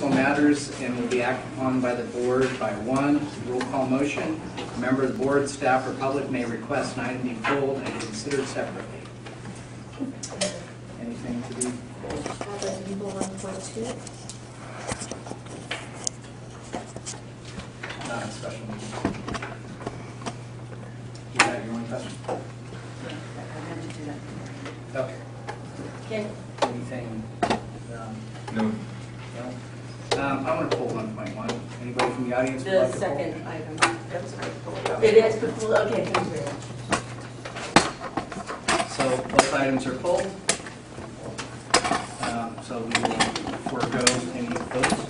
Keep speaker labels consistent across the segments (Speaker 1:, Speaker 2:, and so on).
Speaker 1: personal matters and will be acted upon by the board by one roll call motion. A member of the board, staff, or public may request an item be pulled and considered separately. Anything to be pulled?
Speaker 2: People 1.2.
Speaker 1: Not a special meeting. You got your own question? Okay.
Speaker 2: Okay.
Speaker 1: Anything?
Speaker 3: No.
Speaker 1: I want to pull 1.1. Anybody from the audience would
Speaker 2: The
Speaker 1: like to pull?
Speaker 2: second item. It is pulled. Okay, thank you very much.
Speaker 1: So both items are pulled. So we will forego any votes.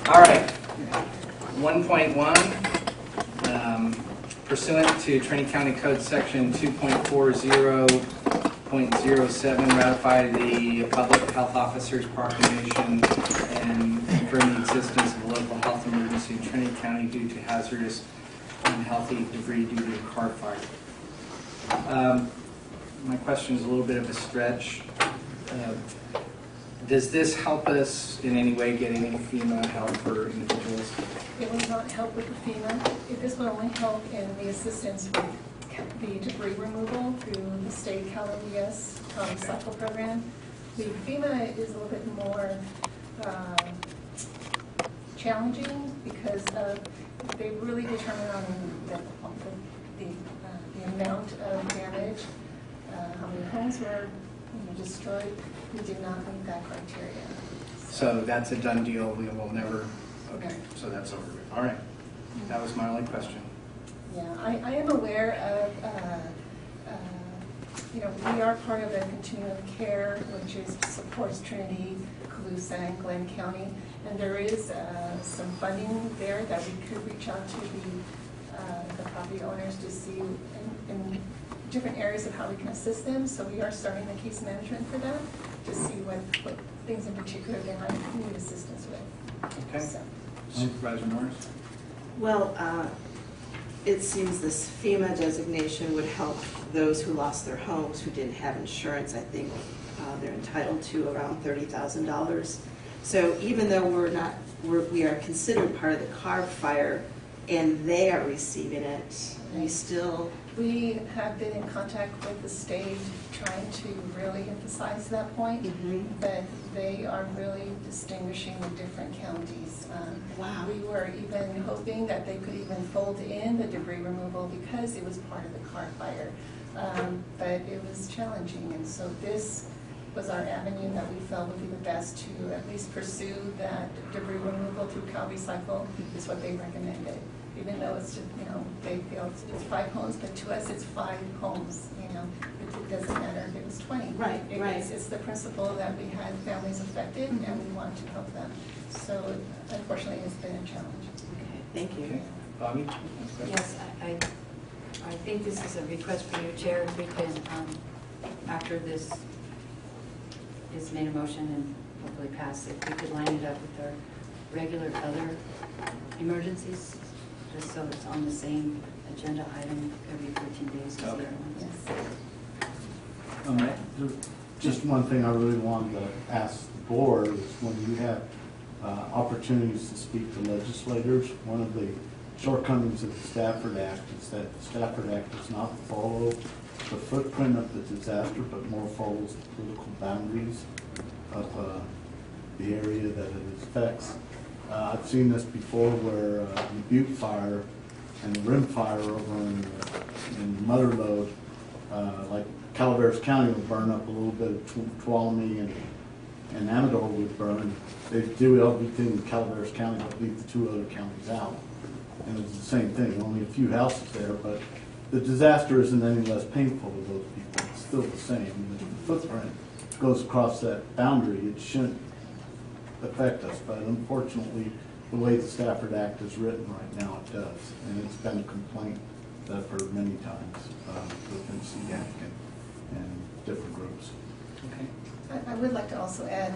Speaker 1: All right. 1.1. Pursuant to Trinity County Code Section 2.40.07, ratify the public health officer's proclamation and confirm the existence of a local health emergency in Trinity County due to hazardous, unhealthy debris due to a car fire. My question is a little bit of a stretch. Does this help us in any way get any FEMA help for individuals?
Speaker 4: It will not help with the FEMA. This will only help in the assistance with the debris removal through the state CalWS cycle program. The FEMA is a little bit more challenging because they really determine on the amount of damage, how many homes were destroyed. We did not meet that criteria.
Speaker 1: So that's a done deal. We will never. Okay, so that's over with. All right. That was my only question.
Speaker 4: Yeah, I am aware of, we are part of a continuum of care, which supports Trinity, Colusa, and Glenn County, and there is some funding there that we could reach out to the property owners to see in different areas of how we can assist them. So we are starting the case management for that to see what things in particular they might need assistance with.
Speaker 1: Okay.
Speaker 4: So.
Speaker 1: Supervisor Norris?
Speaker 5: Well, it seems this FEMA designation would help those who lost their homes who didn't have insurance. I think they're entitled to around $30,000. So even though we are considered part of the car fire and they are receiving it,
Speaker 4: We have been in contact with the state trying to really emphasize that point, that they are really distinguishing the different counties.
Speaker 5: Wow.
Speaker 4: We were even hoping that they could even fold in the debris removal because it was part of the car fire, but it was challenging, and so this was our avenue that we felt would be the best to at least pursue that debris removal through CalRecycle is what they recommended. Even though it's just, they feel it's 5 homes, but to us it's 5 homes, it doesn't matter if it was 20.
Speaker 5: Right.
Speaker 4: It's the principle that we had families affected and we want to help them. So unfortunately it's been a challenge.
Speaker 5: Okay, thank you.
Speaker 1: Okay. Bobby?
Speaker 6: Yes, I think this is a request for you, Chair. We can, after this is made a motion and hopefully passed, if we could line it up with our regular other emergencies, just so it's on the same agenda item every 14 days as the other ones.
Speaker 4: Yes.
Speaker 7: Just one thing I really wanted to ask the board is when you have opportunities to speak to legislators, one of the shortcomings of the Stafford Act is that the Stafford Act does not follow the footprint of the disaster, but more follows the political boundaries of the area that it affects. I've seen this before where the Butte fire and the rim fire over in Mutterlode, like Calaveras County would burn up a little bit of Tuolumne and Amador would burn. They do everything in Calaveras County but leave the 2 other counties out. And it's the same thing, only a few houses there, but the disaster isn't any less painful to those people. It's still the same. If the footprint goes across that boundary, it shouldn't affect us, but unfortunately, the way the Stafford Act is written right now, it does. And it's been a complaint that I've heard many times within CDAC and different groups.
Speaker 1: Okay.
Speaker 4: I would like to also add,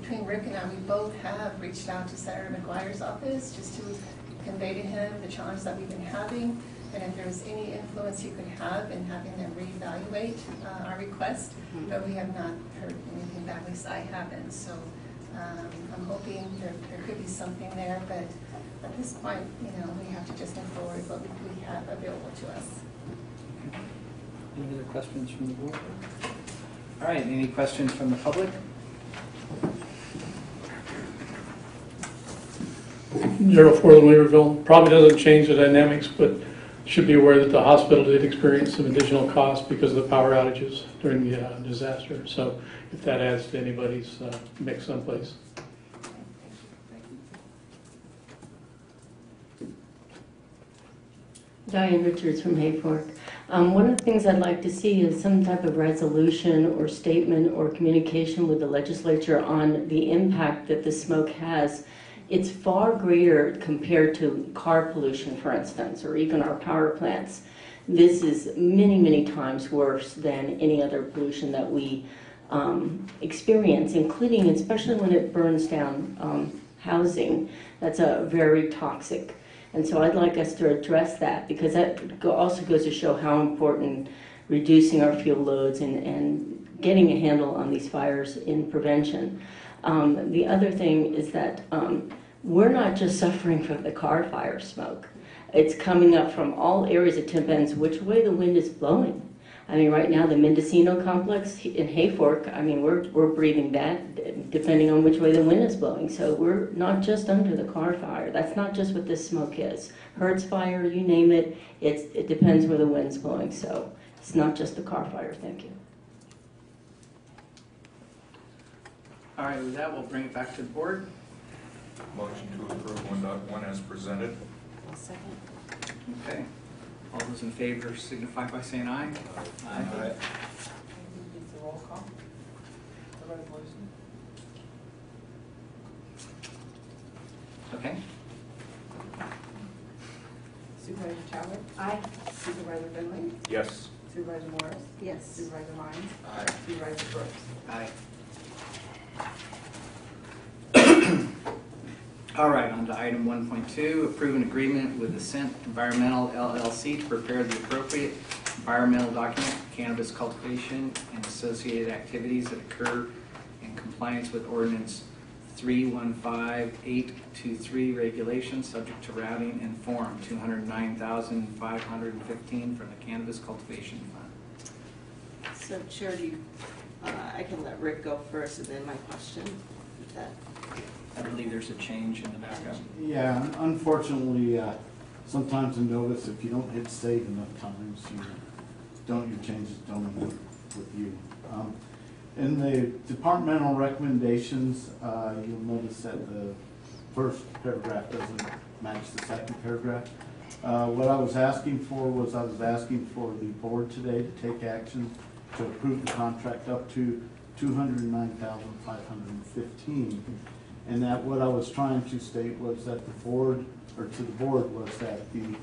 Speaker 4: between Rick and I, we both have reached out to Senator McGuire's office just to convey to him the challenge that we've been having, and if there was any influence he could have in having them reevaluate our request, but we have not heard anything back, at least I haven't. So I'm hoping there could be something there, but at this point, we have to just move forward with what we have available to us.
Speaker 1: Any other questions from the board? All right, any questions from the public?
Speaker 8: Gerald Ford, Weaverville. Probably doesn't change the dynamics, but should be aware that the hospital did experience some additional costs because of the power outages during the disaster. So if that adds to anybody's mix someplace.
Speaker 2: Diane Richards from Hayfork. One of the things I'd like to see is some type of resolution or statement or communication with the legislature on the impact that the smoke has. It's far greater compared to car pollution, for instance, or even our power plants. This is many, many times worse than any other pollution that we experience, including, especially when it burns down housing. That's a very toxic. And so I'd like us to address that, because that also goes to show how important reducing our fuel loads and getting a handle on these fires in prevention. The other thing is that we're not just suffering from the car fire smoke. It's coming up from all areas. It depends which way the wind is blowing. I mean, right now the Mendocino complex in Hayfork, I mean, we're breathing that depending on which way the wind is blowing. So we're not just under the car fire. That's not just what this smoke is. Hertz fire, you name it, it depends where the wind's blowing. So it's not just the car fire. Thank you.
Speaker 1: All right, with that, we'll bring it back to the board.
Speaker 9: Motion to approve 1.1 as presented.
Speaker 6: I'll second.
Speaker 1: Okay. All those in favor signify by saying aye.
Speaker 9: Aye.
Speaker 3: It's a roll call. The resolution.
Speaker 1: Okay.
Speaker 3: Supervisor Chadwick?
Speaker 6: Aye.
Speaker 3: Supervisor Finley?
Speaker 9: Yes.
Speaker 3: Supervisor Morris?
Speaker 5: Yes.
Speaker 3: Supervisor Hines?
Speaker 9: Aye.
Speaker 3: Supervisor Brooks?
Speaker 1: Aye. All right, on to item 1.2, approve an agreement with Ascent Environmental LLC to prepare the appropriate environmental document for cannabis cultivation and associated activities that occur in compliance with ordinance 315823 regulations, subject to routing and form 209,515 from the Cannabis Cultivation Fund.
Speaker 5: So Chair, I can let Rick go first and then my question. Is that
Speaker 1: I believe there's a change in the backup.
Speaker 7: Yeah, unfortunately, sometimes in notice, if you don't hit save enough times, your changes don't end up with you. In the departmental recommendations, you'll notice that the first paragraph doesn't match the second paragraph. What I was asking for was the board today to take action to approve the contract up to $209,515. And that what I was trying to state was that the board was that the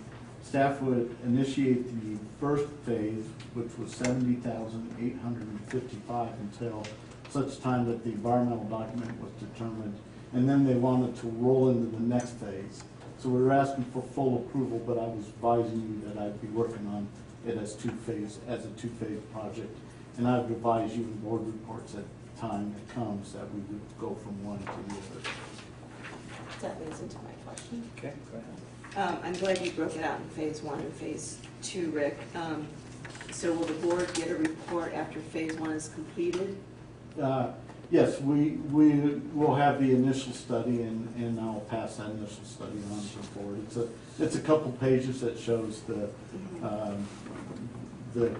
Speaker 7: staff would initiate the first phase, which was $70,855 until such time that the environmental document was determined, and then they wanted to roll into the next phase. So we were asking for full approval, but I was advising you that I'd be working on it as a two-phase project, and I'd advise you in board reports at the time it comes that we would go from one to the other.
Speaker 5: that leads into my question?
Speaker 1: Okay, go ahead.
Speaker 5: I'm glad you broke it out in phase 1 and phase 2, Rick. So will the board get a report after phase 1 is completed?
Speaker 7: Yes, we will have the initial study, and I'll pass that initial study on to the board. It's a couple pages that shows the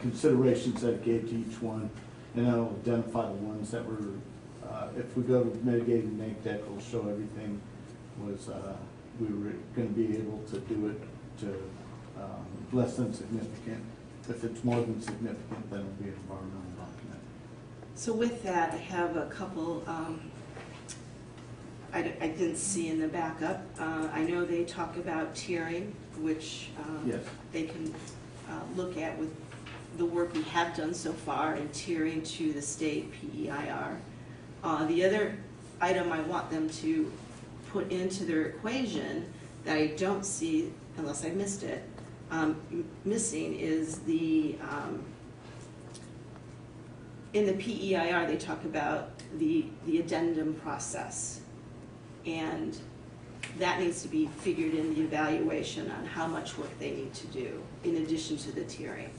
Speaker 7: considerations that it gave to each one, and it'll identify the ones that were. If we go to mitigating neg deck, it'll show everything was we were going to be able to do it to less than significant. If it's more than significant, then it'll be an environmental document.
Speaker 5: So with that, I have a couple I didn't see in the backup. I know they talk about tiering, which
Speaker 7: Yes.
Speaker 5: they can look at with the work we have done so far in tiering to the state PEIR. The other item I want them to put into their equation that I don't see, unless I missed it, missing is the, in the PEIR they talk about the addendum process. And that needs to be figured in the evaluation on how much work they need to do in addition to the tiering.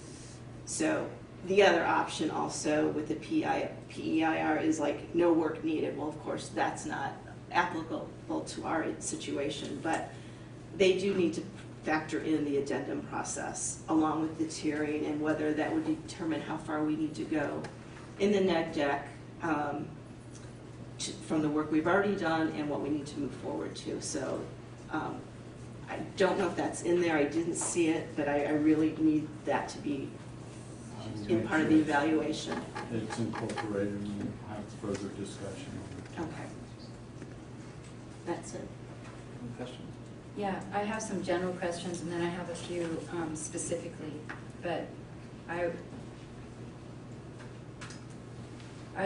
Speaker 5: So the other option also with the PEIR is like no work needed. Well, of course, that's not applicable to our situation, but they do need to factor in the addendum process along with the tiering and whether that would determine how far we need to go in the neg deck from the work we've already done and what we need to move forward to. So I don't know if that's in there. I didn't see it, but I really need that to be in part of the evaluation.
Speaker 7: It's incorporated and we'll have further discussion on it.
Speaker 5: Okay. That's it.
Speaker 1: Any questions?
Speaker 6: Yeah, I have some general questions, and then I have a few specifically, but I'd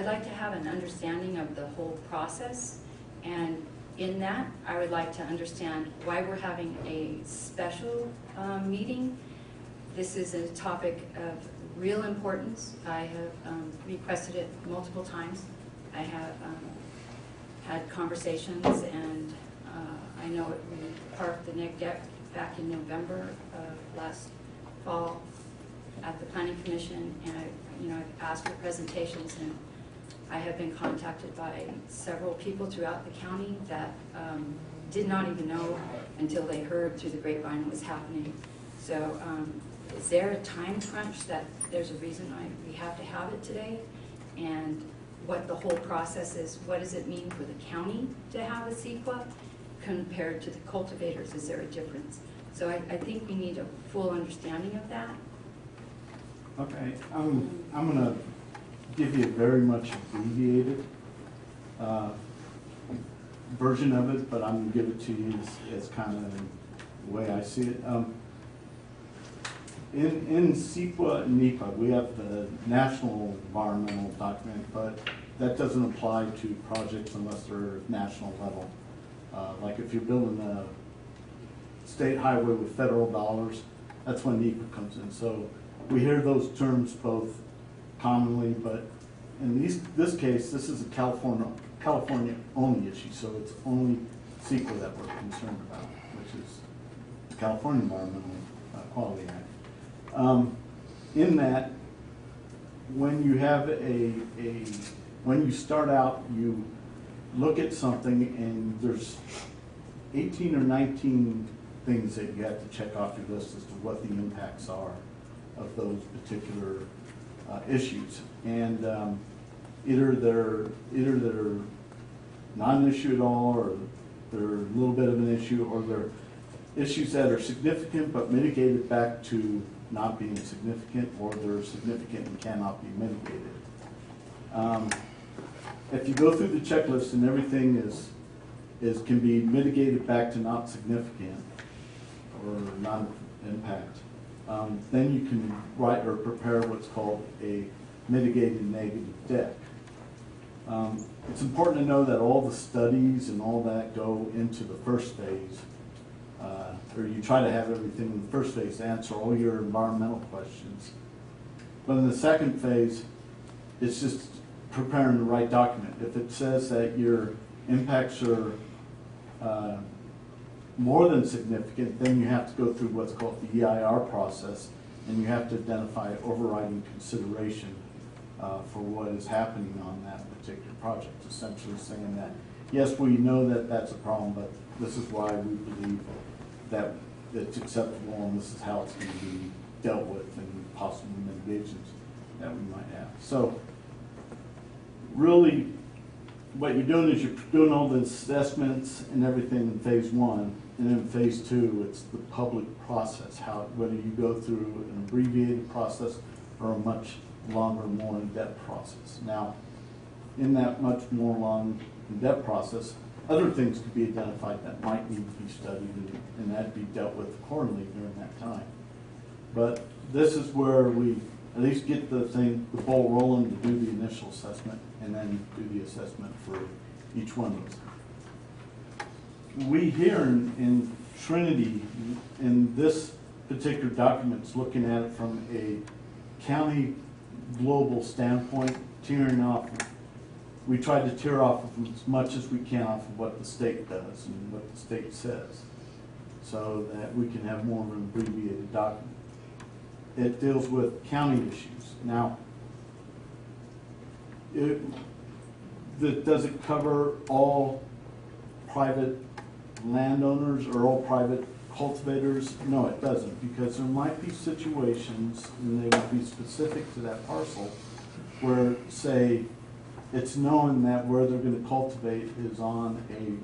Speaker 6: like to have an understanding of the whole process, and in that, I would like to understand why we're having a special meeting. This is a topic of real importance. I have requested it multiple times. I have had conversations, and I know we parked the neg deck back in November of last fall at the Planning Commission, and I've asked for presentations, and I have been contacted by several people throughout the county that did not even know until they heard through the grapevine it was happening. So is there a time crunch that there's a reason why we have to have it today? And what the whole process is, what does it mean for the county to have a CEQA compared to the cultivators? Is there a difference? So I think we need a full understanding of that.
Speaker 7: Okay, I'm going to give you a very much abbreviated version of it, but I'm going to give it to you as kind of the way I see it. In CEQA and NEPA, we have the national environmental document, but that doesn't apply to projects unless they're national level. Like if you're building a state highway with federal dollars, that's when NEPA comes in. So we hear those terms both commonly, but in this case, this is a California only issue, so it's only CEQA that we're concerned about, which is the California Environmental Quality Act. In that, when you have when you start out, you look at something and there's 18 or 19 things that you have to check off your list as to what the impacts are of those particular issues. And either they're not an issue at all, or they're a little bit of an issue, or they're issues that are significant but mitigated back to not being significant, or they're significant and cannot be mitigated. If you go through the checklist and everything can be mitigated back to not significant or non-impact, then you can write or prepare what's called a mitigated negative deck. It's important to know that all the studies and all that go into the first phase, or you try to have everything in the first phase to answer all your environmental questions. But in the second phase, it's just preparing the right document. If it says that your impacts are more than significant, then you have to go through what's called the EIR process, and you have to identify overriding consideration for what is happening on that particular project, essentially saying that, yes, we know that that's a problem, but this is why we believe that it's acceptable and this is how it's going to be dealt with and possible mitigations that we might have. So really what you're doing is you're doing all the assessments and everything in phase one, and then phase two, it's the public process, whether you go through an abbreviated process or a much longer, more in-depth process. Now, in that much more long, in-depth process, other things could be identified that might need to be studied, and that'd be dealt with accordingly during that time. But this is where we at least get the ball rolling to do the initial assessment, and then do the assessment for each one of those. We here in Trinity, in this particular document, is looking at it from a county global standpoint, tearing off we try to tear off as much as we can off of what the state does and what the state says, so that we can have more of an abbreviated document. It deals with county issues. Now, does it cover all private landowners or all private cultivators? No, it doesn't, because there might be situations, and they would be specific to that parcel, where, say, it's known that where they're going to cultivate is on a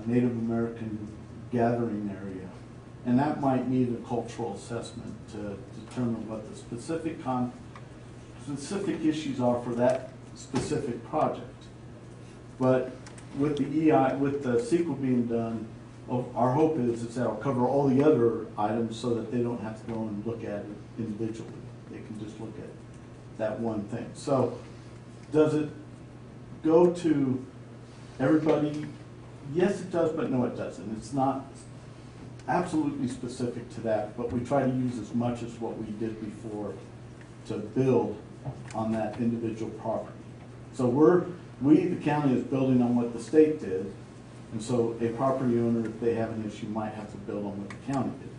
Speaker 7: Native American gathering area, and that might need a cultural assessment to determine what the specific issues are for that specific project. But with the with the CEQA being done, our hope is that it'll cover all the other items so that they don't have to go and look at it individually. They can just look at that one thing. So does it go to everybody? Yes, it does, but no, it doesn't. It's not absolutely specific to that, but we try to use as much as what we did before to build on that individual property. So we, the county, is building on what the state did, and so a property owner, if they have an issue, might have to build on what the county did.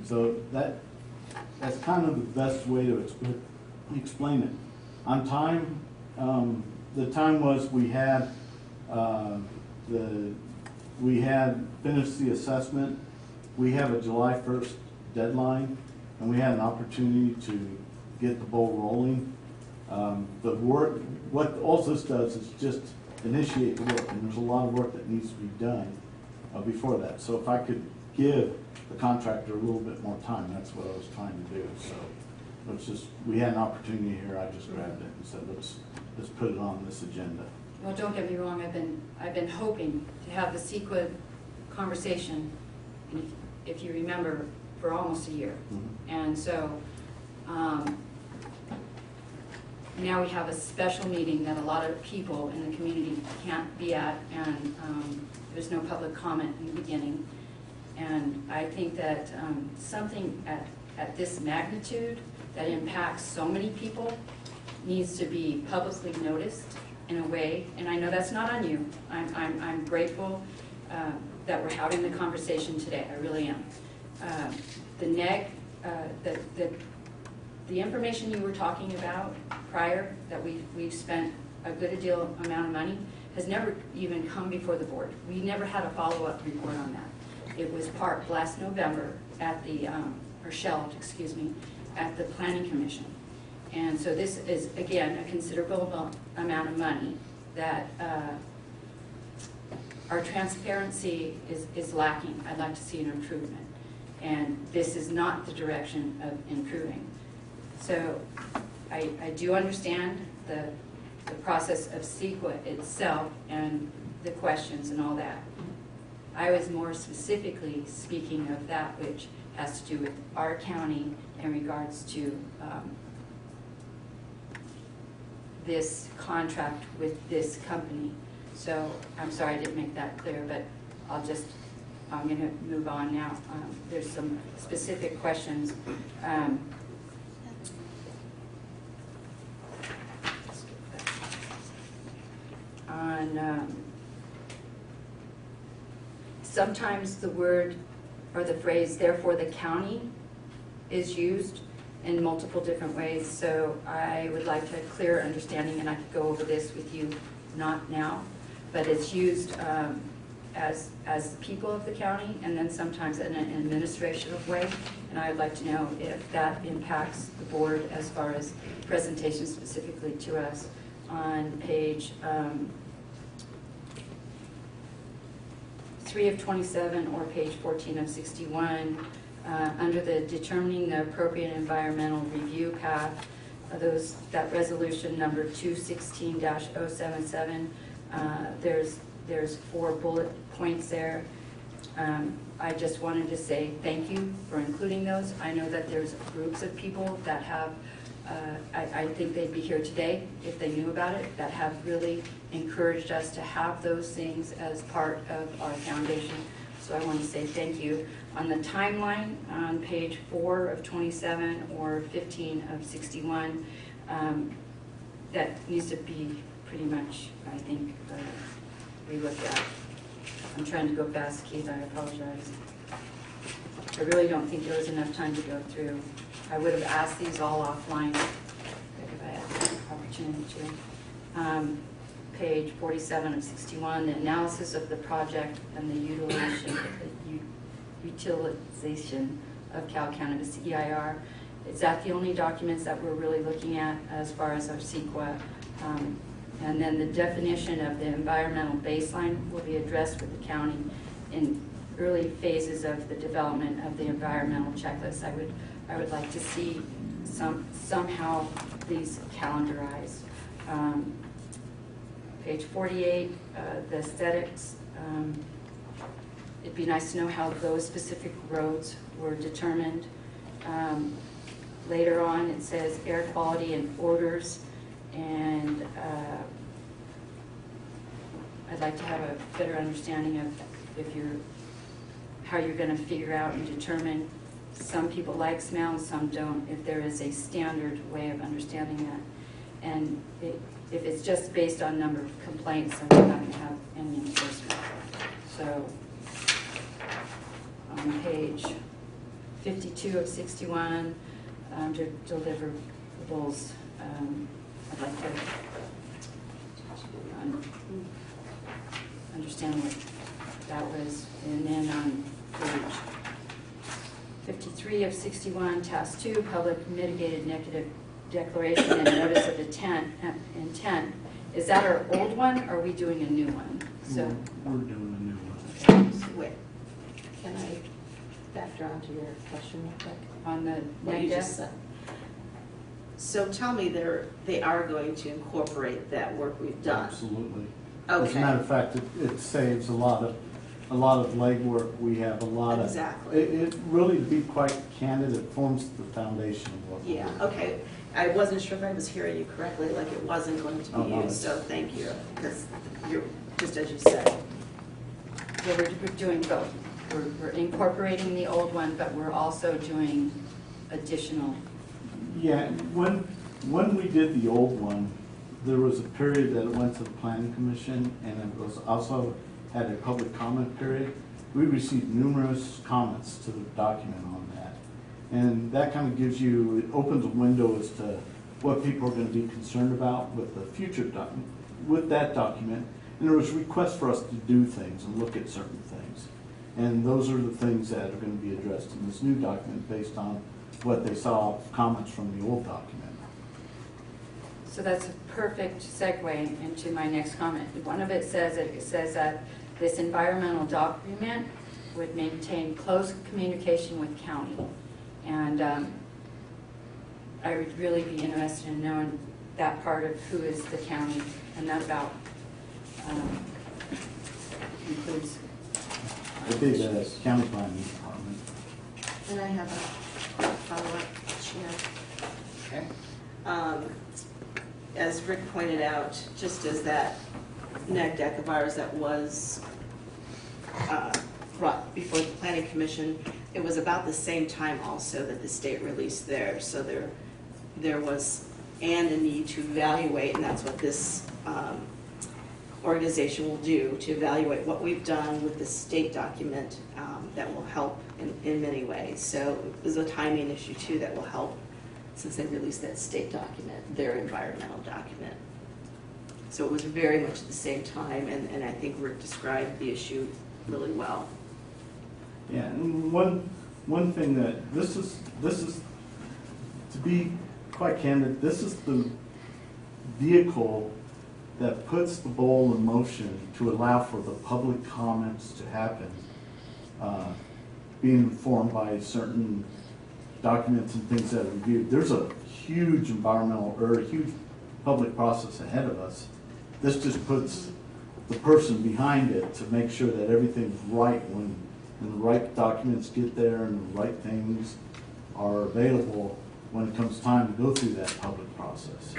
Speaker 7: So that's kind of the best way to explain it. On time, the time was we had finished the assessment. We have a July 1st deadline, and we had an opportunity to get the ball rolling. The work, what all this does is just initiate the work, and there's a lot of work that needs to be done before that. So if I could give the contractor a little bit more time, that's what I was trying to do. So it's just, we had an opportunity here, I just grabbed it and said, let's put it on this agenda.
Speaker 6: Well, don't get me wrong, I've been hoping to have the CEQA conversation, if you remember, for almost a year.
Speaker 7: Mm-hmm.
Speaker 6: And so now we have a special meeting that a lot of people in the community can't be at, and there's no public comment in the beginning. And I think that something at this magnitude that impacts so many people needs to be publicly noticed in a way, and I know that's not on you. I'm grateful that we're having the conversation today. I really am. The information you were talking about prior, that we've spent a good deal amount of money, has never even come before the board. We never had a follow-up report on that. It was parked last November at the, or shelved, excuse me, at the Planning Commission. And so this is, again, a considerable amount of money that our transparency is lacking. I'd like to see an improvement. And this is not the direction of improving. So I do understand the process of CEQA itself and the questions and all that. I was more specifically speaking of that which has to do with our county in regards to this contract with this company. So I'm sorry I didn't make that clear, but I'm going to move on now. There's some specific questions. Sometimes the word or the phrase, therefore the county, is used in multiple different ways. So I would like a clear understanding, and I could go over this with you, not now, but it's used as the people of the county, and then sometimes in an administrative way. And I would like to know if that impacts the board as far as presentation specifically to us. On page 3 of 27 or page 14 of 61, under the determining the appropriate environmental review path, that resolution number 216-077, there's 4 bullet points there. I just wanted to say thank you for including those. I know that there's groups of people that have, I think they'd be here today if they knew about it, that have really encouraged us to have those things as part of our foundation. So I want to say thank you. On the timeline, on page 4 of 27 or 15 of 61, that needs to be pretty much, I think, relooked at. I'm trying to go fast, Keith, I apologize. I really don't think there was enough time to go through. I would have asked these all offline if I had the opportunity to. Page 47 of 61, the analysis of the project and the utilization of Cal Cannabis EIR. Is that the only documents that we're really looking at as far as our CEQA? And then the definition of the environmental baseline will be addressed with the county in early phases of the development of the environmental checklist. I would like to see somehow these calendarized. Page 48, the aesthetics. It'd be nice to know how those specific roads were determined. Later on, it says air quality and odors, and I'd like to have a better understanding of how you're going to figure out and determine. Some people like smell, some don't. If there is a standard way of understanding that, and if it's just based on number of complaints, then we're not going to have any enforcement. So on page 52 of 61, under deliverables, I'd like to understand what that was. And then on page 53 of 61, task 2, public mitigated negative declaration and notice of intent. Is that our old one, or are we doing a new one? So
Speaker 7: We're doing a new one.
Speaker 6: okay.
Speaker 5: Wait, can I factor onto your question real quick?
Speaker 6: On the
Speaker 5: What you
Speaker 6: negative,
Speaker 5: just said. So tell me they are going to incorporate that work we've done.
Speaker 7: Absolutely. As a
Speaker 5: Okay.
Speaker 7: matter of fact, it saves a lot of legwork. We have a lot of.
Speaker 5: Exactly.
Speaker 7: It really, to be quite candid, it forms the foundation of what we're
Speaker 5: Yeah,
Speaker 7: doing.
Speaker 5: okay. I wasn't sure if I was hearing you correctly, like it wasn't going to
Speaker 7: Oh,
Speaker 5: be
Speaker 7: no,
Speaker 5: used, so
Speaker 7: it's-
Speaker 5: thank you. Because you're, just as you said.
Speaker 6: so we're doing both. We're incorporating the old one, but we're also doing additional.
Speaker 7: Yeah, when we did the old one, there was a period that it went to the planning commission, and it was also had a public comment period. We received numerous comments to the document on that. And that kind of gives you, it opens a window as to what people are going to be concerned about with the future with that document. And there was requests for us to do things and look at certain things. And those are the things that are going to be addressed in this new document based on what they saw comments from the old document.
Speaker 6: So that's a perfect segue into my next comment. One of it says that this environmental document would maintain close communication with county. And I would really be interested in knowing that part of who is the county, and that about includes.
Speaker 7: I did the county planning department.
Speaker 5: And I have a follow-up, Chair.
Speaker 1: Okay.
Speaker 5: As Rick pointed out, just as that neg deck of ours that was brought before the Planning Commission, it was about the same time also that the state released theirs. So there was a need to evaluate, and that's what this organization will do, to evaluate what we've done with the state document that will help in many ways. So there's a timing issue too that will help, since they released that state document, their environmental document. So it was very much at the same time, and I think Rick described the issue really well.
Speaker 7: Yeah, and one thing that this is to be quite candid, this is the vehicle that puts the ball in motion to allow for the public comments to happen, being informed by certain documents and things that are reviewed. There's a huge environmental or a huge public process ahead of us. This just puts the person behind it to make sure that everything's right when the right documents get there and the right things are available when it comes time to go through that public process.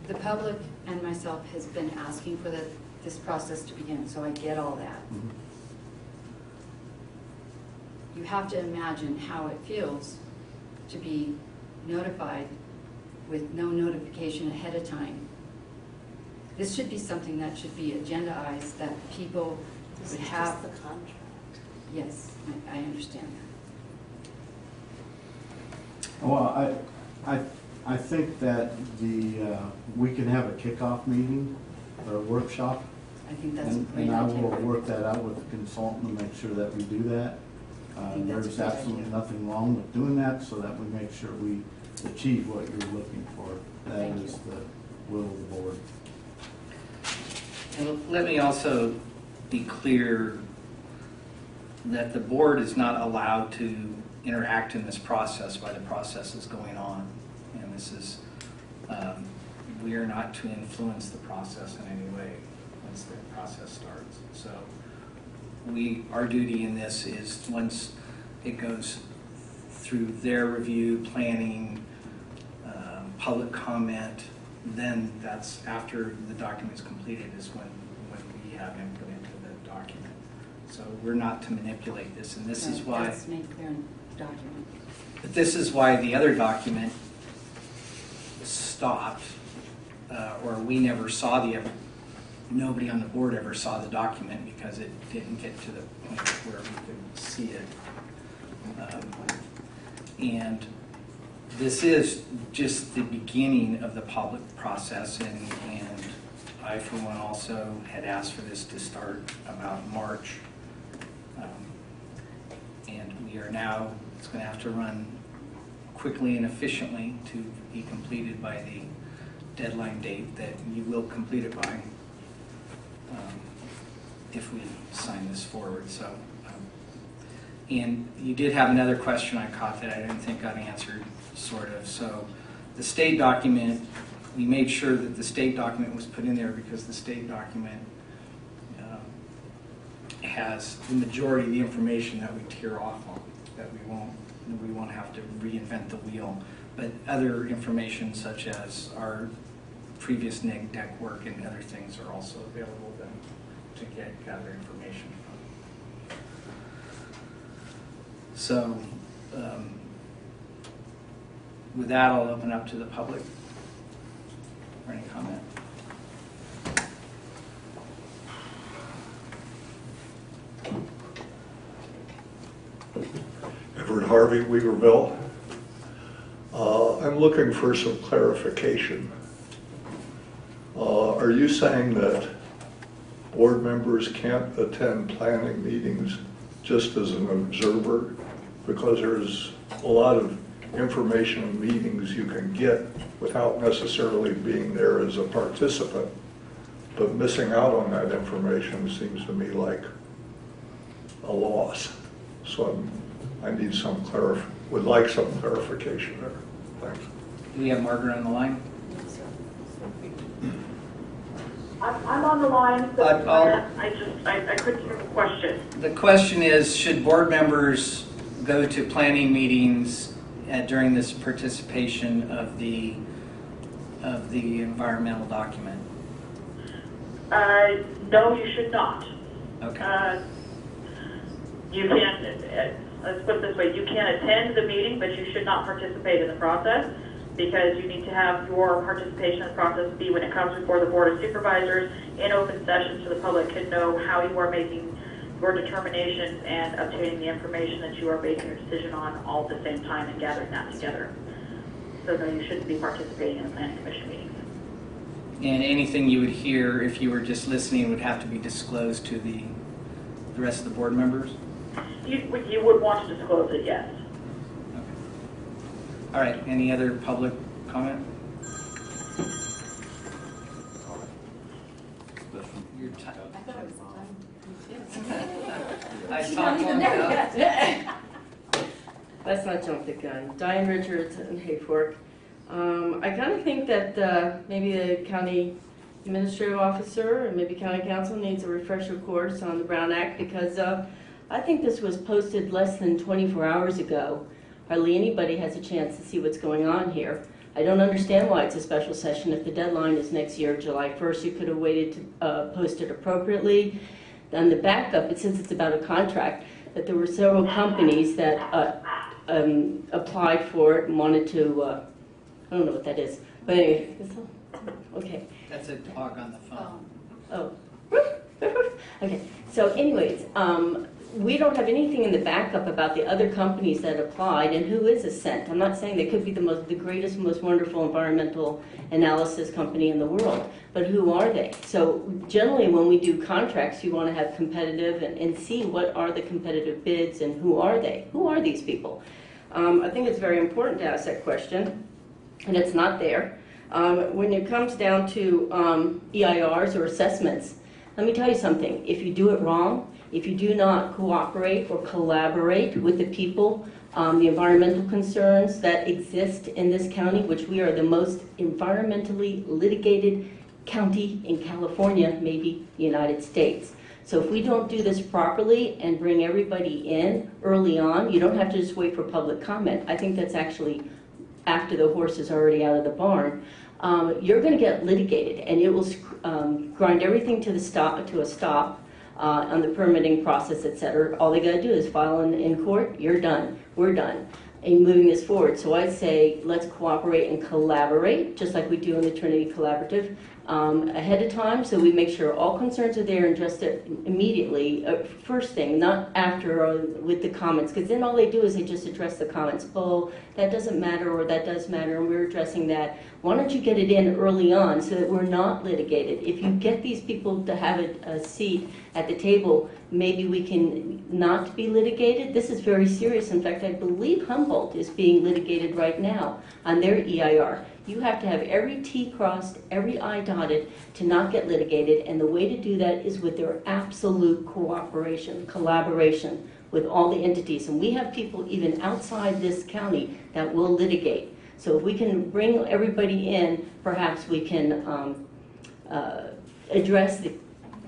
Speaker 6: The public and myself has been asking for this process to begin, so I get all that.
Speaker 7: Mhm.
Speaker 6: You have to imagine how it feels to be notified with no notification ahead of time. This should be something that should be agendized, that people
Speaker 5: This
Speaker 6: would
Speaker 5: is
Speaker 6: have.
Speaker 5: just the contract.
Speaker 6: Yes, I understand that.
Speaker 7: Well, I think that we can have a kickoff meeting or a workshop.
Speaker 6: I think that's a
Speaker 7: And
Speaker 6: great
Speaker 7: I will
Speaker 6: idea.
Speaker 7: work that out with the consultant to make sure that we do that.
Speaker 6: I think that's a
Speaker 7: There's
Speaker 6: great
Speaker 7: absolutely
Speaker 6: idea.
Speaker 7: nothing wrong with doing that, so that we make sure we achieve what you're looking for. That
Speaker 6: Thank
Speaker 7: is
Speaker 6: you.
Speaker 7: the will of the board.
Speaker 1: And let me also be clear that the board is not allowed to interact in this process while the process is going on. And this is, we are not to influence the process in any way once the process starts. So our duty in this is once it goes through their review, planning, public comment, then that's after the document's completed is when we have input into the document. So we're not to manipulate this, and this is
Speaker 6: Right,
Speaker 1: why.
Speaker 6: that's made clear in the document.
Speaker 1: But this is why the other document stopped, or we never saw nobody on the board ever saw the document because it didn't get to the point where we could see it. And this is just the beginning of the public process, and I, for one, also had asked for this to start about March. And we are now, it's going to have to run quickly and efficiently to be completed by the deadline date that you will complete it by if we sign this forward. So, and you did have another question I caught that I didn't think got answered, sort of. So the state document, we made sure that the state document was put in there because the state document has the majority of the information that we tear off on, that we won't have to reinvent the wheel. But other information such as our previous neg deck work and other things are also available then to gather information from. So with that, I'll open up to the public for any comment.
Speaker 10: Edward Harvey, Weaverville. I'm looking for some clarification. Are you saying that board members can't attend planning meetings just as an observer? Because there's a lot of information in meetings you can get without necessarily being there as a participant. But missing out on that information seems to me like a loss. So I need some would like some clarification there. Thanks.
Speaker 1: Do we have Margaret on the line?
Speaker 11: I'm on the line, so I couldn't hear the question.
Speaker 1: The question is, should board members go to planning meetings during this participation of the environmental document?
Speaker 11: No, you should not.
Speaker 1: Okay.
Speaker 11: You can, let's put it this way, you can attend the meeting, but you should not participate in the process, because you need to have your participation in the process be when it comes before the Board of Supervisors in open session, so the public can know how you are making your determinations and obtaining the information that you are basing your decision on all at the same time and gathering that together. So no, you shouldn't be participating in the Planning Commission meetings.
Speaker 1: And anything you would hear if you were just listening would have to be disclosed to the rest of the board members?
Speaker 11: You would want to disclose it, yes.
Speaker 1: Okay. All right, any other public comment? Your time.
Speaker 6: I thought it was time.
Speaker 1: I
Speaker 2: She's
Speaker 1: talked
Speaker 2: not even
Speaker 1: long
Speaker 2: there
Speaker 1: enough.
Speaker 2: yet. Let's not jump the gun. Diane Richards and Hayfork. I kind of think that maybe the county administrative officer and maybe county council needs a refresher course on the Brown Act, because I think this was posted less than 24 hours ago. Hardly anybody has a chance to see what's going on here. I don't understand why it's a special session. If the deadline is next year, July 1st, you could have waited to post it appropriately. On the backup, it says it's about a contract, that there were several companies that applied for it and wanted to I don't know what that is. But anyway, okay.
Speaker 1: That's a dog on the phone.
Speaker 2: Oh. Okay. So anyways, we don't have anything in the backup about the other companies that applied and who is Ascent. I'm not saying they could be the greatest, most wonderful environmental analysis company in the world, but who are they? So generally when we do contracts, you want to have competitive and see what are the competitive bids and who are they? Who are these people? I think it's very important to ask that question, and it's not there. When it comes down to EIRs or assessments, let me tell you something. If you do it wrong, if you do not cooperate or collaborate with the people, the environmental concerns that exist in this county, which we are the most environmentally litigated county in California, maybe the United States. So if we don't do this properly and bring everybody in early on, you don't have to just wait for public comment. I think that's actually after the horse is already out of the barn. You're going to get litigated, and it will grind everything to a stop on the permitting process, etc. All they got to do is file in court. You're done. We're done. And moving this forward. So I'd say let's cooperate and collaborate, just like we do in the Trinity Collaborative, ahead of time, so we make sure all concerns are there and address it immediately, first thing, not after or with the comments, because then all they do is they just address the comments. Oh, that doesn't matter, or that does matter, and we're addressing that. Why don't you get it in early on so that we're not litigated? If you get these people to have a seat at the table, maybe we can not be litigated. This is very serious. In fact, I believe Humboldt is being litigated right now on their EIR. You have to have every T crossed, every I dotted to not get litigated, and the way to do that is with their absolute cooperation, collaboration with all the entities. And we have people even outside this county that will litigate. So if we can bring everybody in, perhaps we can address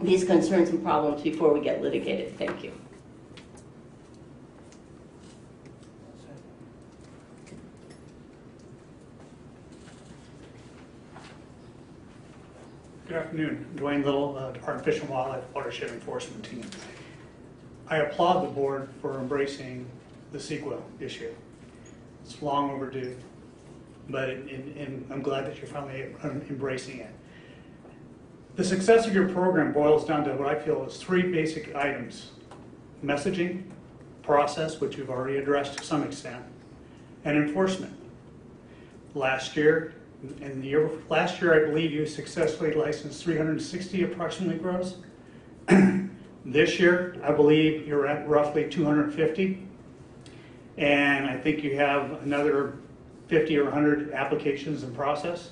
Speaker 2: these concerns and problems before we get litigated. Thank you.
Speaker 12: Good afternoon. Dwayne Little, Department of Fish and Wildlife Watershed Enforcement Team. I applaud the board for embracing the CEQA issue. It's long overdue, but I'm glad that you're finally embracing it. The success of your program boils down to what I feel is three basic items: messaging, process, which you've already addressed to some extent, and enforcement. Last year, I believe you successfully licensed 360 approximately gross. This year, I believe you're at roughly 250. And I think you have another 50 or 100 applications in process.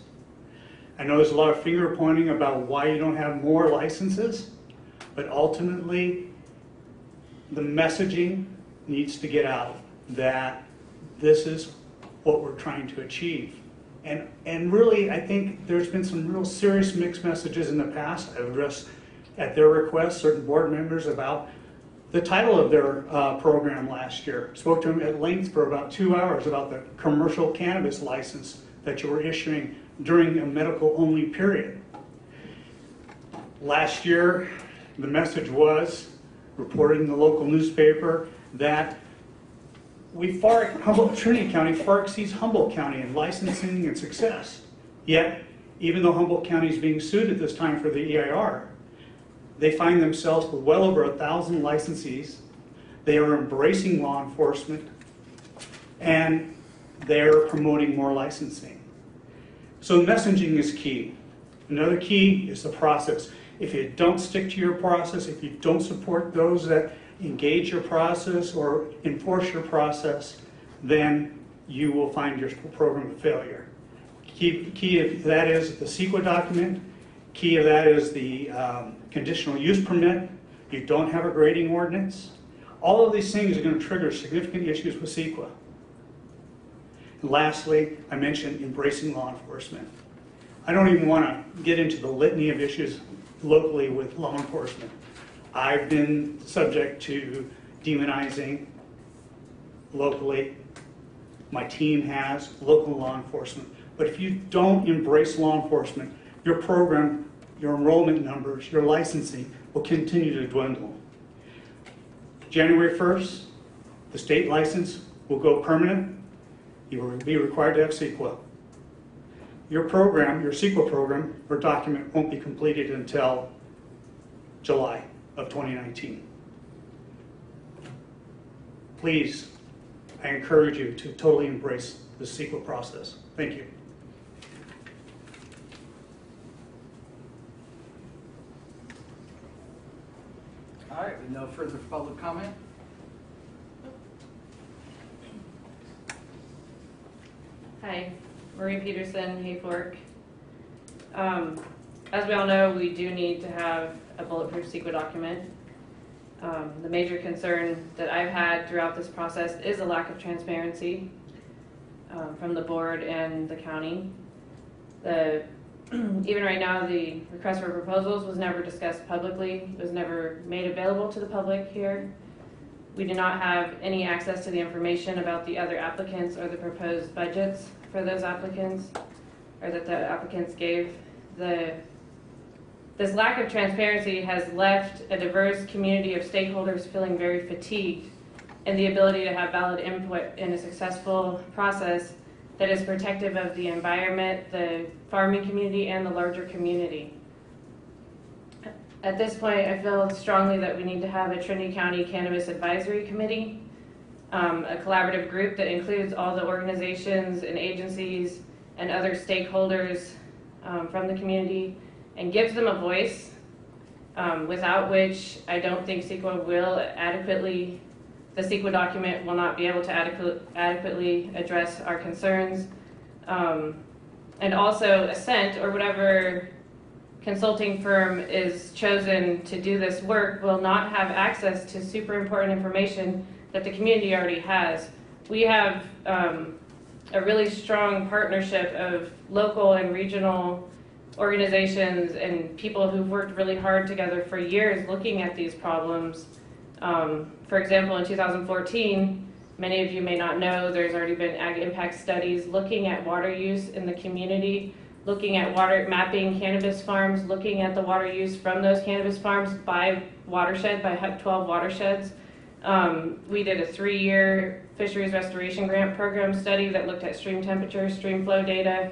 Speaker 12: I know there's a lot of finger pointing about why you don't have more licenses, but ultimately, the messaging needs to get out that this is what we're trying to achieve. And really, I think there's been some real serious mixed messages in the past. I've addressed, at their request, certain board members about the title of their program last year. Spoke to them at length for about 2 hours about the commercial cannabis license that you were issuing during a medical-only period. Last year, the message was, reported in the local newspaper, that Trinity County far exceeds Humboldt County in licensing and success. Yet, even though Humboldt County is being sued at this time for the EIR, they find themselves with well over 1,000 licensees. They are embracing law enforcement, and they're promoting more licensing. So messaging is key. Another key is the process. If you don't stick to your process, if you don't support those that engage your process or enforce your process, then you will find your program a failure. Key of that is the CEQA document. Key of that is the conditional use permit. You don't have a grading ordinance. All of these things are going to trigger significant issues with CEQA. And lastly, I mentioned embracing law enforcement. I don't even want to get into the litany of issues locally with law enforcement. I've been subject to demonizing locally. My team has, local law enforcement. But if you don't embrace law enforcement, your program, your enrollment numbers, your licensing will continue to dwindle. January 1st, the state license will go permanent. You will be required to have CEQA. your program, your CEQA program or document won't be completed until July of 2019. Please, I encourage you to totally embrace the CEQA process. Thank you.
Speaker 1: All right, with no further public comment?
Speaker 13: Hi, Marie Peterson, Hayfork. As we all know, we do need to have a bulletproof CEQA document. The major concern that I've had throughout this process is a lack of transparency from the board and the county. Even right now, the request for proposals was never discussed publicly, was never made available to the public here. We do not have any access to the information about the other applicants or the proposed budgets for those applicants, or that the applicants gave. This lack of transparency has left a diverse community of stakeholders feeling very fatigued in the ability to have valid input in a successful process that is protective of the environment, the farming community, and the larger community. At this point, I feel strongly that we need to have a Trinity County Cannabis Advisory Committee, a collaborative group that includes all the organizations and agencies and other stakeholders from the community and gives them a voice, without which I don't think CEQA will adequately, the CEQA document will not be able to adequately address our concerns. And also Ascent, or whatever consulting firm is chosen to do this work, will not have access to super important information that the community already has. We have a really strong partnership of local and regional organizations and people who've worked really hard together for years looking at these problems. For example, in 2014, many of you may not know, there's already been ag impact studies looking at water use in the community, looking at water mapping cannabis farms, looking at the water use from those cannabis farms by watershed, by 12 watersheds. We did a 3-year fisheries restoration grant program study that looked at stream temperature, stream flow data.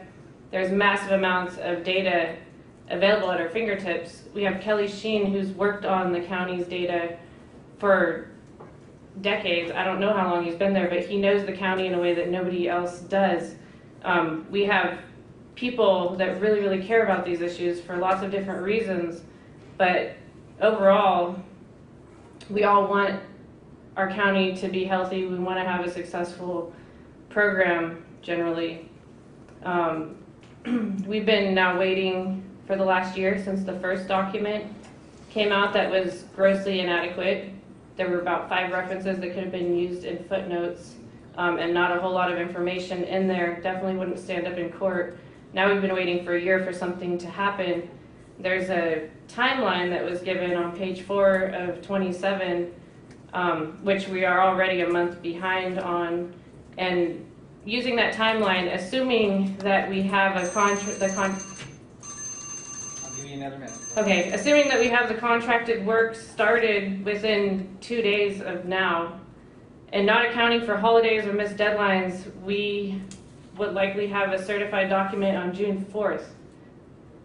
Speaker 13: There's massive amounts of data available at our fingertips. We have Kelly Sheen, who's worked on the county's data for decades. I don't know how long he's been there, but he knows the county in a way that nobody else does. We have people that really, really care about these issues for lots of different reasons, but overall, we all want our county to be healthy. We want to have a successful program generally. We've been now waiting for the last year since the first document came out that was grossly inadequate. There were about 5 references that could have been used in footnotes, and not a whole lot of information in there. Definitely wouldn't stand up in court. Now we've been waiting for a year for something to happen. There's a timeline that was given on page 4 of 27, which we are already a month behind on, and using that timeline, assuming that we have a
Speaker 1: I'll give you another minute.
Speaker 13: Okay, assuming that we have the contracted work started within 2 days of now, and not accounting for holidays or missed deadlines, we would likely have a certified document on June 4th,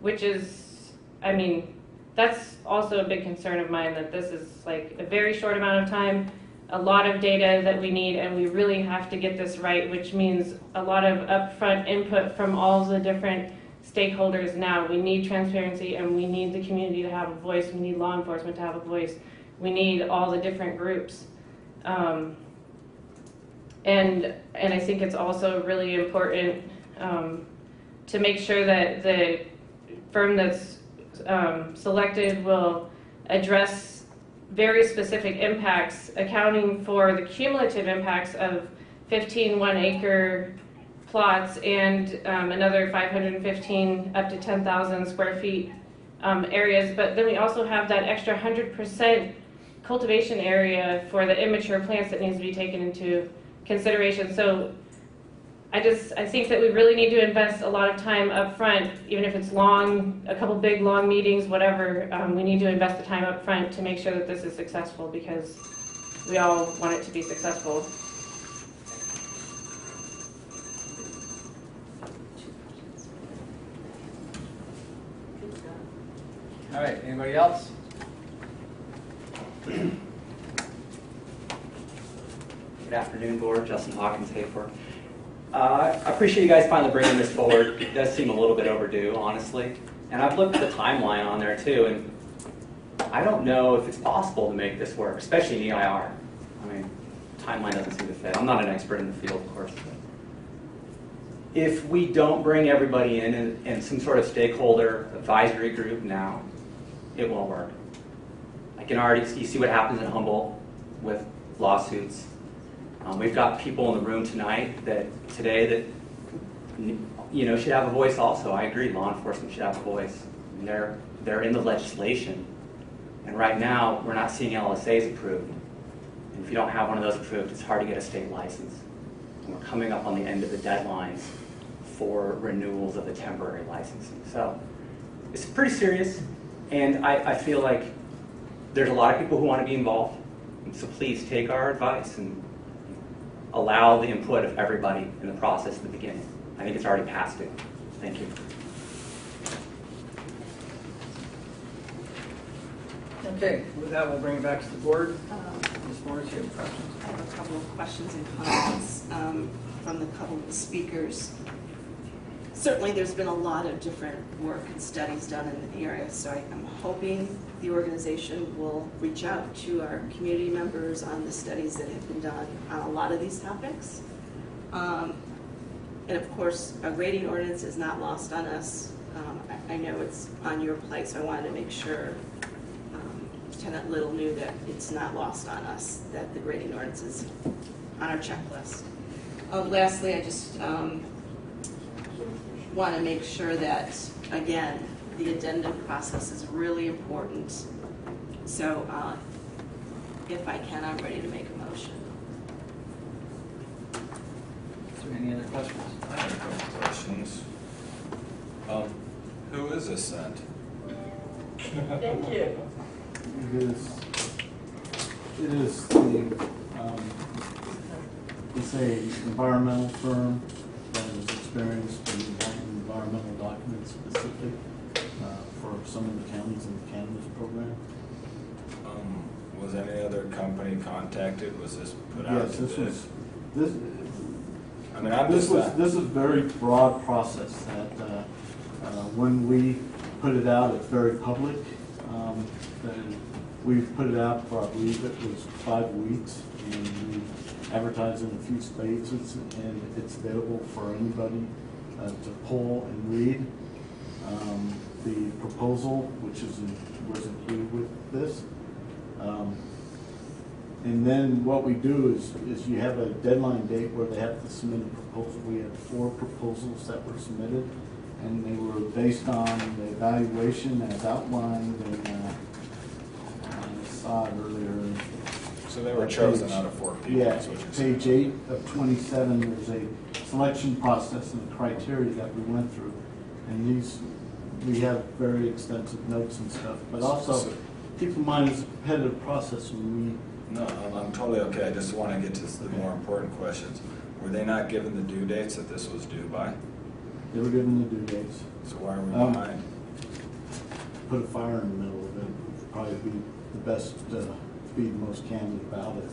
Speaker 13: which is, I mean, that's also a big concern of mine, that this is like a very short amount of time, a lot of data that we need, and we really have to get this right, which means a lot of upfront input from all the different stakeholders now. We need transparency, and we need the community to have a voice. We need law enforcement to have a voice. We need all the different groups. And I think it's also really important to make sure that the firm that's selected will address very specific impacts, accounting for the cumulative impacts of 15 1-acre plots and another 515 up to 10,000 square feet areas. But then we also have that extra 100% cultivation area for the immature plants that needs to be taken into consideration. So I think that we really need to invest a lot of time up front, even if it's long, a couple big long meetings, whatever. We need to invest the time up front to make sure that this is successful, because we all want it to be successful.
Speaker 1: All right, anybody else?
Speaker 14: Good afternoon, Board. Justin Hawkins, Hayfork. I appreciate you guys finally bringing this forward. It does seem a little bit overdue, honestly. And I've looked at the timeline on there too, and I don't know if it's possible to make this work, especially in EIR. I mean, timeline doesn't seem to fit. I'm not an expert in the field, of course. But if we don't bring everybody in and some sort of stakeholder advisory group now, it won't work. I can already you see what happens in Humboldt with lawsuits. We've got people in the room tonight that should have a voice also. I agree, law enforcement should have a voice. And they're in the legislation. And right now, we're not seeing LSAs approved. And if you don't have one of those approved, it's hard to get a state license. And we're coming up on the end of the deadlines for renewals of the temporary licensing. So it's pretty serious. And I feel like there's a lot of people who want to be involved. And so please take our advice and allow the input of everybody in the process at the beginning. I think it's already past due. Thank you.
Speaker 1: Okay, with that, we'll bring it back to the board. Ms. Morris, you have questions?
Speaker 5: I have a couple of questions and comments from the couple of speakers. Certainly, there's been a lot of different work and studies done in the area, so I'm hoping the organization will reach out to our community members on the studies that have been done on a lot of these topics. And of course, a grading ordinance is not lost on us. I know it's on your plate, so I wanted to make sure Lieutenant Little knew that it's not lost on us, that the grading ordinance is on our checklist. Lastly, I just want to make sure that, again, the addendum process is really important. So if I can, I'm ready to make a motion.
Speaker 1: Is there any other questions?
Speaker 15: I have a couple questions. Who is this sent?
Speaker 3: Thank you.
Speaker 7: It is the, it's a environmental firm that is experienced in environmental documents specific for some of the counties in the cannabis program.
Speaker 15: Was any other company contacted? Was this put out?
Speaker 7: Yes,
Speaker 15: this
Speaker 7: was this.
Speaker 15: I mean,
Speaker 7: this is a very broad process that when we put it out, it's very public. We've put it out for, I believe it was 5 weeks, and we advertised in a few spaces, and it's available for anybody to pull and read. The proposal, which was included with this. And then what we do is you have a deadline date where they have to submit a proposal. We had 4 proposals that were submitted, and they were based on the evaluation as outlined in I saw it earlier.
Speaker 15: So they were chosen out of 4 people.
Speaker 7: Yeah, page 8 of 27, there's a selection process and criteria that we went through. And we have very extensive notes and stuff, but also keep in mind it's a competitive process when
Speaker 15: No, I'm totally okay. I just want to get to the more important questions. Were they not given the due dates that this was due by?
Speaker 7: they were given the due dates.
Speaker 15: So why are we behind?
Speaker 7: Put a fire in the middle of it would probably be the best, be the most candid about it.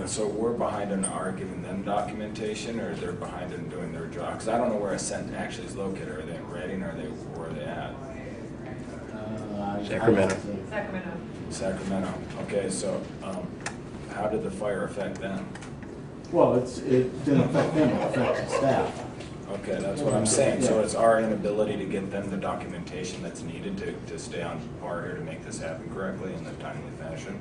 Speaker 15: So we're behind in our giving them documentation, or they're behind in doing their job? Because I don't know where Ascent actually is located. Are they in Reading, or where are they at?
Speaker 7: Sacramento.
Speaker 15: Sacramento. Okay, so how did the fire affect them?
Speaker 7: Well, it didn't affect them, it affected staff.
Speaker 15: Okay, that's what I'm saying. So it's our inability to get them the documentation that's needed to stay on par here to make this happen correctly in a timely fashion?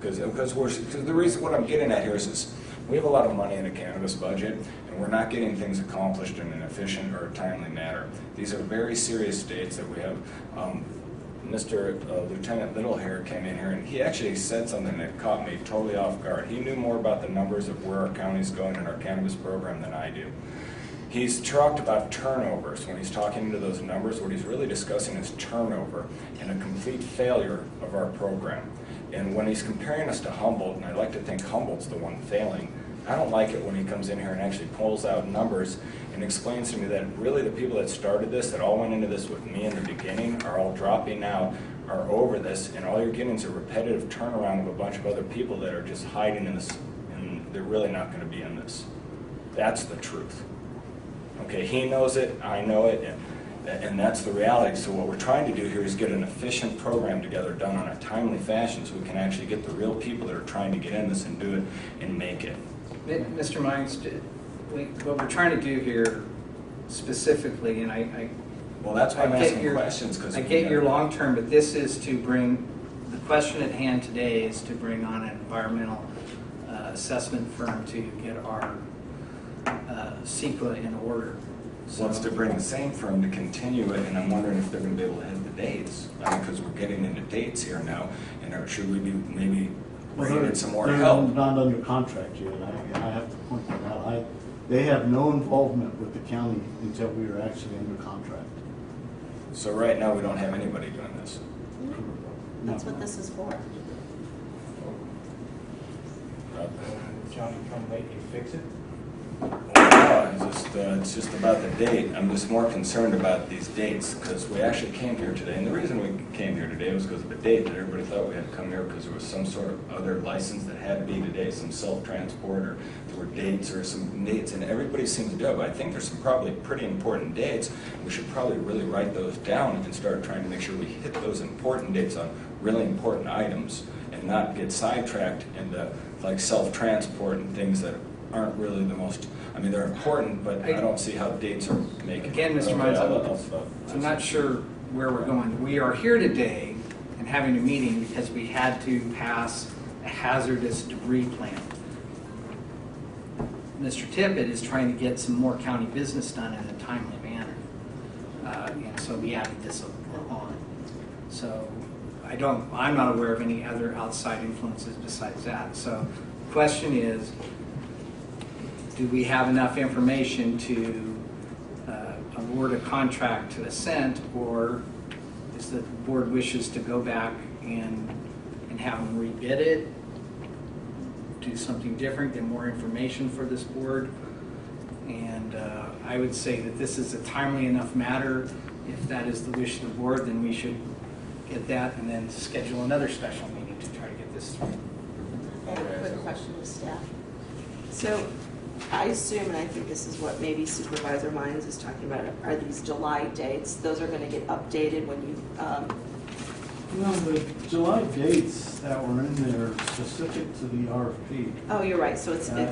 Speaker 15: Because the reason what I'm getting at here is we have a lot of money in a cannabis budget, and we're not getting things accomplished in an efficient or timely manner. These are very serious states that we have. Mr. Lieutenant Little here came in here, and he actually said something that caught me totally off guard. He knew more about the numbers of where our county's going in our cannabis program than I do. He's talked about turnovers. When he's talking to those numbers, what he's really discussing is turnover and a complete failure of our program. And when he's comparing us to Humboldt, and I like to think Humboldt's the one failing, I don't like it when he comes in here and actually pulls out numbers and explains to me that really the people that started this, that all went into this with me in the beginning, are all dropping out, are over this, and all you're getting is a repetitive turnaround of a bunch of other people that are just hiding in this, and they're really not going to be in this. That's the truth. Okay, he knows it, I know it, and that's the reality. So what we're trying to do here is get an efficient program together, done on a timely fashion, so we can actually get the real people that are trying to get in this and do it and make it.
Speaker 1: Mr. Mines, what we're trying to do here specifically, and
Speaker 15: well, that's why I'm
Speaker 1: I get
Speaker 15: asking questions. Because
Speaker 1: I get your long term, but this is to bring, the question at hand today is to bring on an environmental assessment firm to get our CEQA in order.
Speaker 15: So it's to bring the same firm to continue it, and I'm wondering if they're going to be able to hit the dates. Because we're getting into dates here now, and should we be maybe bringing in some more help?
Speaker 7: They're not under contract yet. I have to point that out. They have no involvement with the county until we are actually under contract.
Speaker 15: So right now we don't have anybody doing this.
Speaker 5: That's what this is for.
Speaker 12: Johnny, come make you fix it?
Speaker 15: It's just about the date. I'm just more concerned about these dates because we actually came here today. And the reason we came here today was because of a date that everybody thought we had to come here because there was some sort of other license that had to be today, some self-transport, or there were dates or some dates, and everybody seemed to do it. But I think there's some probably pretty important dates. We should probably really write those down and start trying to make sure we hit those important dates on really important items and not get sidetracked into like self-transport and things that aren't really the most, I mean, they're important, but I don't see how dates are making.
Speaker 1: Again, Mr. Mines, I'm not sure where we're going. We are here today and having a meeting because we had to pass a hazardous debris plan. Mr. Tippett is trying to get some more county business done in a timely manner. And so we added this on. So I'm not aware of any other outside influences besides that. So the question is, do we have enough information to award a contract to Ascent, or is the board wishes to go back and have them rebid it, do something different, get more information for this board? And I would say that this is a timely enough matter. If that is the wish of the board, then we should get that and then schedule another special meeting to try to get this through.
Speaker 5: I have a quick question to staff. So I assume, and I think this is what maybe Supervisor Mines is talking about, are these July dates? Those are going to get updated when you...
Speaker 7: No, the July dates that were in there are specific to the RFP.
Speaker 5: Oh, you're right. So it's no.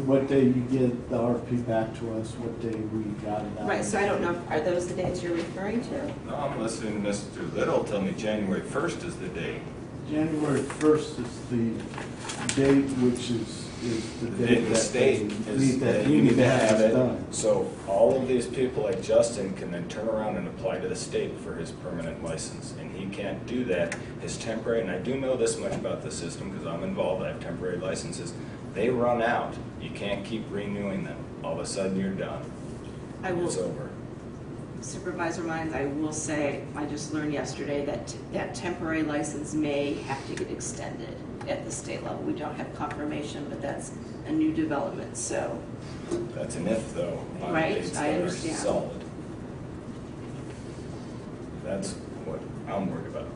Speaker 7: What day you get the RFP back to us, what day we got it out.
Speaker 5: Right, so I don't know, are those the dates you're referring to?
Speaker 15: No, I'm listening to Mr. Little tell me January 1st is the date.
Speaker 7: January 1st is the date, which is the date
Speaker 15: The
Speaker 7: that
Speaker 15: state is that you need to have it done. So all of these people like Justin can then turn around and apply to the state for his permanent license, and he can't do that. His temporary, and I do know this much about the system because I'm involved, I have temporary licenses. They run out. You can't keep renewing them. All of a sudden you're done. It's over.
Speaker 5: Supervisor Mines, I will say, I just learned yesterday that that temporary license may have to get extended at the state level. We don't have confirmation, but that's a new development, so.
Speaker 15: That's an if, though.
Speaker 5: Right,
Speaker 15: Dates
Speaker 5: I
Speaker 15: that are
Speaker 5: understand.
Speaker 15: solid. That's what I'm worried about.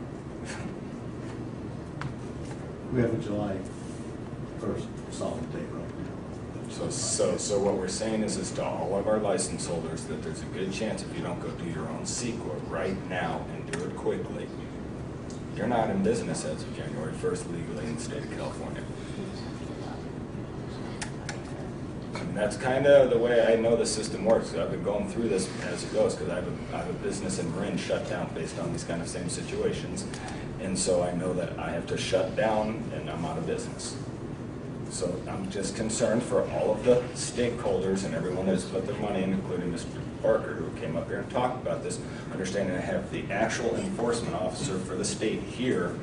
Speaker 7: We have a July 1st solid date right now.
Speaker 15: So what we're saying is to all of our license holders that there's a good chance if you don't go do your own CEQA right now and do it quickly, you're not in business as of January 1st legally in the state of California. And that's kind of the way I know the system works. I've been going through this as it goes because I have a business in Marin shut down based on these kind of same situations. And so I know that I have to shut down and I'm out of business. So I'm just concerned for all of the stakeholders and everyone that has put their money in, including Mr. Barker, who came up here and talked about this, understanding I have the actual enforcement officer for the state here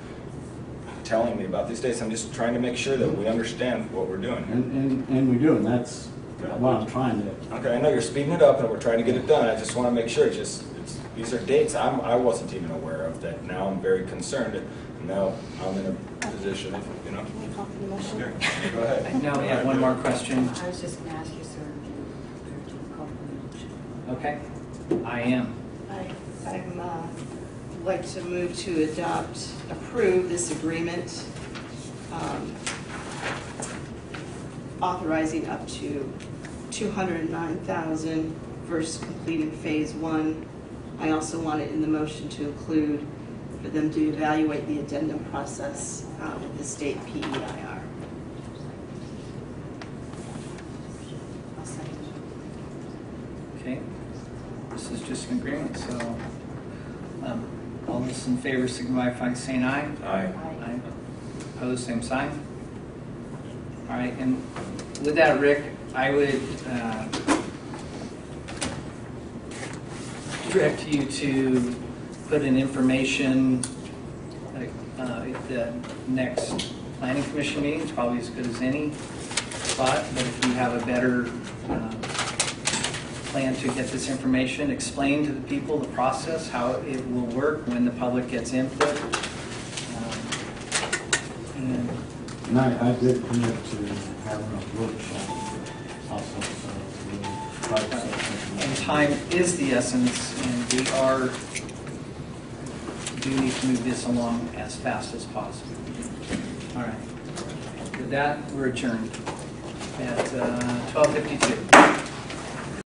Speaker 15: telling me about these dates. I'm just trying to make sure that we understand what we're doing here.
Speaker 7: And we do, and that's what I'm trying to.
Speaker 15: Okay, I know you're speeding it up and we're trying to get it done. I just want to make sure these are dates I wasn't even aware of that now I'm very concerned. And now I'm in a position of, you know.
Speaker 5: Can we call for the motion?
Speaker 15: Sure, go ahead.
Speaker 1: No, we have one more question.
Speaker 6: I was just going to ask you, sir, if you call for the motion.
Speaker 1: Okay, I am.
Speaker 5: I'm like to move to approve this agreement, authorizing up to $209,000 versus completing phase 1. I also want it in the motion to include for them to evaluate the addendum process with the state PEIR.
Speaker 6: I'll second.
Speaker 1: Okay, this is just an agreement, so all those in favor signify by saying aye.
Speaker 15: Aye.
Speaker 1: Aye. Opposed, same sign. All right, and with that, Rick, I would direct you to put in information at the next planning commission meeting. It's probably as good as any spot, but if you have a better plan to get this information, explain to the people the process, how it will work when the public gets input.
Speaker 7: And I did commit to having a workshop also, so we'll try to set something up.
Speaker 1: And time is the essence, and we do need to move this along as fast as possible. All right. With that, we're adjourned at 12:52.